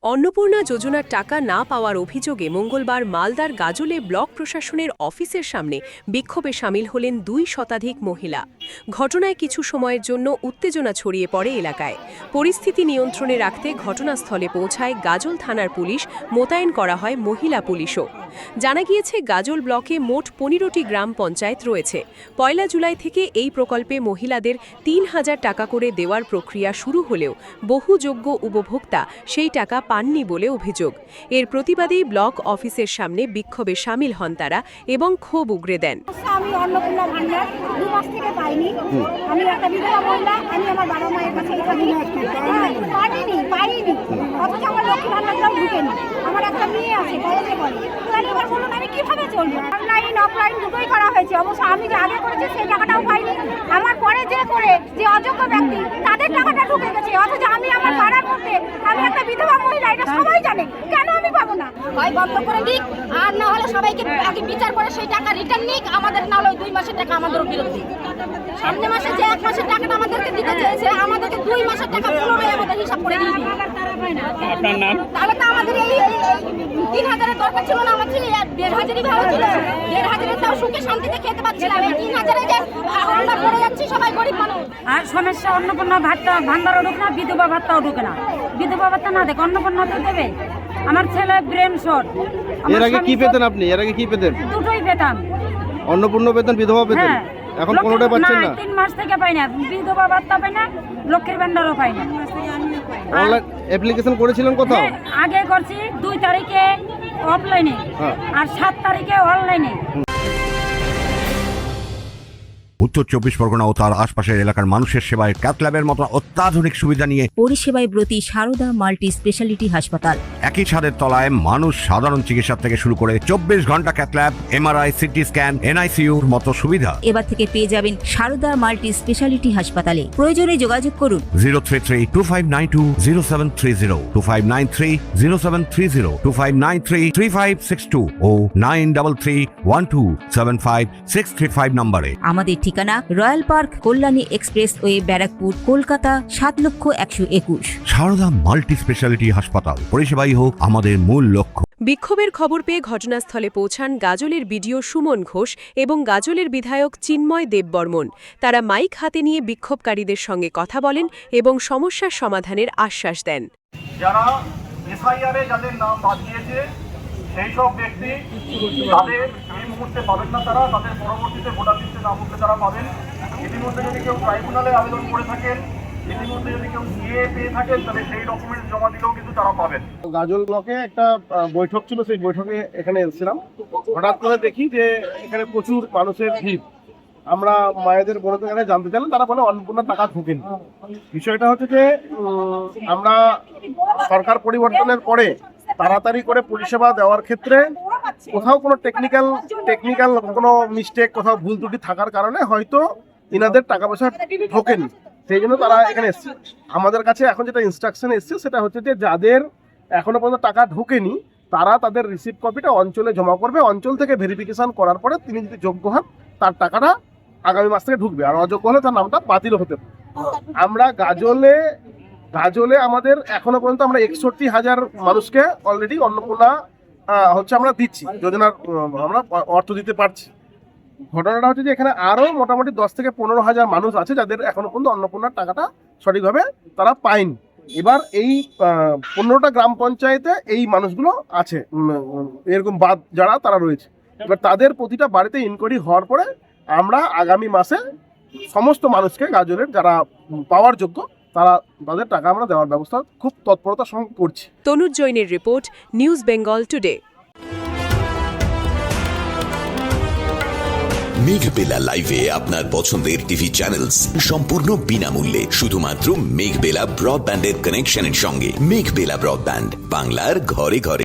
অন্নপূর্ণা যোজনার টাকা না পাওয়ার অভিযোগে মঙ্গলবার মালদার গাজলে ব্লক প্রশাসনের অফিসের সামনে বিক্ষোভে সামিল হলেন ২ শতাধিক মহিলা। ঘটনায় কিছু সময়ের জন্য উত্তেজনা ছড়িয়ে পড়ে এলাকায়। পরিস্থিতি নিয়ন্ত্রণে রাখতে ঘটনাস্থলে পৌঁছায় গাজল থানার পুলিশ, মোতায়েন করা হয় মহিলা পুলিশও। জানা গিয়েছে গাজল ব্লকে মোট ১৫টি গ্রাম পঞ্চায়েত রয়েছে। ১ জুলাই থেকে এই প্রকল্পে মহিলাদের ৩,০০০ টাকা করে দেওয়ার প্রক্রিয়া শুরু হলেও বহু যোগ্য উপভোক্তা সেই টাকা পাননি বলে অভিযোগ। এর প্রতিবাদেই ব্লক অফিসের সামনে বিক্ষোভে সামিল হন তারা এবং ক্ষোভ উগরে দেন। আমি অন্নপূর্ণা ভান্ডার 2 মাস থেকে পাইনি। আমি একটা বিধবা মহিলা, আমি আমার বাবা মায়ের কাছে পাইনি, অথচ আমার লক্ষ্মী ভান্ডারটাও ঢুকেনি। আমার একটা মেয়ে আছে, কলেজে পড়ে। তাহলে এবার বলুন আমি কিভাবে চলবো? অনলাইন অফলাইন দুটোই করা হয়েছে, অবশ্য আমি যে আগে করেছি সেই টাকাটাও পাইনি। আমার পরে যে অযোগ্য ব্যক্তি তাদের টাকাটা ঢুকে গেছে, অথচ আমি আমার পাড়ার মধ্যে আমি একটা বিধবা মহিলা, এটা সবাই জানে, কেন আমি পাবো না? হয় বন্ধ করে দিক, আর না হলে সবাইকে আগে বিচার করে সেই টাকা রিটার্ন নিক, আমাদের না হলে 2 মাসের টাকা আমাদের ফেরত দিক। সামনে মাসে যে 1 মাসের টাকাটা আমাদেরকে দিতে চেয়েছে, আমাদেরকে 2 মাসের টাকা পুরোটাই আমাদের হিসাব করে দিয়ে দিন। আপনার নাম? তাহলে তো আমাদের এই 3,000-এর দরকার ছিল না, আমাদের 1,500-ই ভালো ছিল। 1,500-এর তাও সুখে শান্তিতে খেতে পাচ্ছিলাম, এই 3,000-এ যে আমরা পড়ে যাচ্ছি সবাই গরিব মানুষ। আর সমস্যা অন্নপূর্ণা ভান্ডারও ঢুকে না, বিধবা ভাতাও ঢুকে না। বিধবা ভাতা না দেখ, অন্নপূর্ণা তো দেবে। আমার ছেলে ব্রেন শট। এর আগে কি পেতেন আপনি? এর আগে কি পেতেন? দুটোই পেতাম। অন্নপূর্ণা পেতেন, বিধবা পেতেন? এখন কোনোটাই পাচ্ছেন না? 3 মাস থেকে পাই না, বিধবা ভাতা পাই না, লক্ষ্মীর ভান্ডারও পাই না। অনলাইন অ্যাপ্লিকেশন করেছিলেন কোথাও? আগে করছি 2 তারিখে অফলাইনে, আর 7 তারিখে অনলাইনে। উত্তর ২৪ পরগনা ও তার আশপাশের এলাকার মানুষের সেবায় ক্যাথ ল্যাবের মতো অত্যাধুনিক সুবিধা নিয়ে পরিষেবায় ব্রতী সারদা মাল্টি স্পেশালিটি হাসপাতাল। একই ছাদের তলায় মানুষ সাধারণ চিকিৎসা থেকে শুরু করে ২৪ ঘন্টা cath lab, MRI, CT scan, এনআইসিইউর মতো সুবিধা এবার থেকে পেয়ে যাবেন সারদা মাল্টি স্পেশালিটি হাসপাতালে। প্রয়োজনে যোগাযোগ করুন 033-2592-0730, 2593-0730, 2593-3562 ও 9331275635 নম্বরে। আমাদের ঠিকানা royal park, Kalyani expressway, Barrackpore, Kolkata ৭,১২১। সারদা মাল্টি স্পেশালিটি হাসপাতাল, পরিষেবাই হোক আমাদের মূল লক্ষ্য। বিক্ষোভের খবর পেয়ে ঘটনাস্থলে পৌঁছান গাজলের বিডিও সুমন ঘোষ এবং গাজলের বিধায়ক চিন্ময় দেববর্মন। তারা মাইক হাতে নিয়ে বিক্ষোভকারীদের সঙ্গে কথা বলেন এবং সমস্যার সমাধানের আশ্বাস দেন। যারা এসআইআরে যাদের নাম বাদ দিয়েছে সেই সব ব্যক্তি তাদের এই মুহূর্তে পাবেন না, তারা তাদের পরবর্তীতে ভোটার লিস্টে নাম উঠলে তারা পাবেন। ইতিমধ্যে যদি কেউ ট্রাইব্যুনালে আবেদন করে থাকেন, ইতিমধ্যে যদি কেউ সিএ পেয়ে থাকেন, তাহলে সেই ডকুমেন্টস জমা দিলেও কিন্তু তারা পাবেন। গাজল ব্লকে একটা বৈঠক ছিল, সেই বৈঠকে এখানে এসেছিলাম। হঠাৎ করে দেখি যে এখানে প্রচুর মানুষের ভিড়। আমরা মায়েদের বোনদের কাছে জানতে চাইলাম, তারা বলে অন্নপূর্ণা টাকা ঢোকেনি। বিষয়টা হচ্ছে যে আমরা সরকার পরিবর্তনের পরে তাড়াতাড়ি করে পরিষেবা দেওয়ার ক্ষেত্রে কোথাও কোনো টেকনিক্যাল কোনো মিস্টেক, কোথাও ভুল ত্রুটি থাকার কারণে হয়তো ইনাদের টাকা পয়সা ঢোকেনি, সেই জন্য তারা এখানে এসছে। আমাদের কাছে এখন যেটা ইনস্ট্রাকশন এসছে সেটা হচ্ছে যে যাদের এখনো পর্যন্ত টাকা ঢোকেনি তারা তাদের রিসিপ্ট কপিটা অঞ্চলে জমা করবে। অঞ্চল থেকে ভেরিফিকেশন করার পরে তিনি যদি যোগ্য হন তার টাকাটা আগামী মাস থেকে ঢুকবে, আর অযোগ্য হলে তার নামটা বাতিল হতে পারে। আমরা গাজলে আমাদের এখনো পর্যন্ত আমরা ৬১,০০০ মানুষকে অলরেডি অন্নপূর্ণা আমরা দিচ্ছি, যোজনার আমরা অর্থ দিতে পারছি। ঘটনাটা হচ্ছে যে এখানে আরো মোটামুটি ১০ থেকে ১৫,০০০ মানুষ আছে যাদের এখনো পর্যন্ত অন্নপূর্ণার টাকাটা সঠিকভাবে তারা পায়নি। এবার এই ১৫টা গ্রাম পঞ্চায়েতে এই মানুষগুলো আছে, এরকম বাদ যারা তারা রয়েছে। এবার তাদের প্রতিটা বাড়িতে ইনকোয়ারি হওয়ার পরে আমরা আগামী মাসে সমস্ত মানুষকে গাজলের যারা পাওয়ার যোগ্য তাদের টাকা আমরা দেওয়ার ব্যবস্থা খুব তৎপরতার সঙ্গে করছি। তনুজ জৈনের report, news Bengal today. Meghbela লাইভে আপনার পছন্দের টিভি চ্যানেলস সম্পূর্ণ বিনামূল্যে, শুধুমাত্র মেঘবেলা ব্রডব্যান্ডের কানেকশনের সঙ্গে। মেঘবেলা ব্রডব্যান্ড, বাংলার ঘরে ঘরে।